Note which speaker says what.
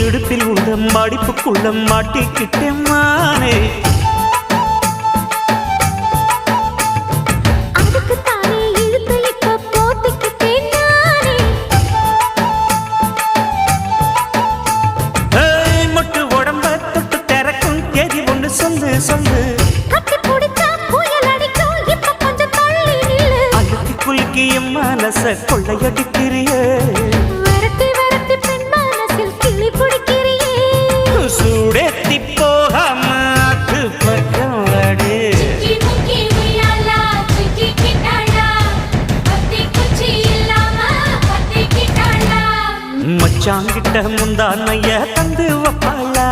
Speaker 1: இடுப்பில் உள்ள மடிப்புக்குள்ள மாட்டிக்கிட்டேன் மானே. மொட்டு உடம்ப தொட்டு திறக்கும் தேதி ஒன்று சொல்லு சொல்லு. அழுத்தி குலுக்கி என் மனச கொள்ளையடிக்கிறியே. சூடேத்தி போகாம அது பக்கம் வாடு. மச்சாங்கிட்ட முந்தானைய தந்து வப்பாளா.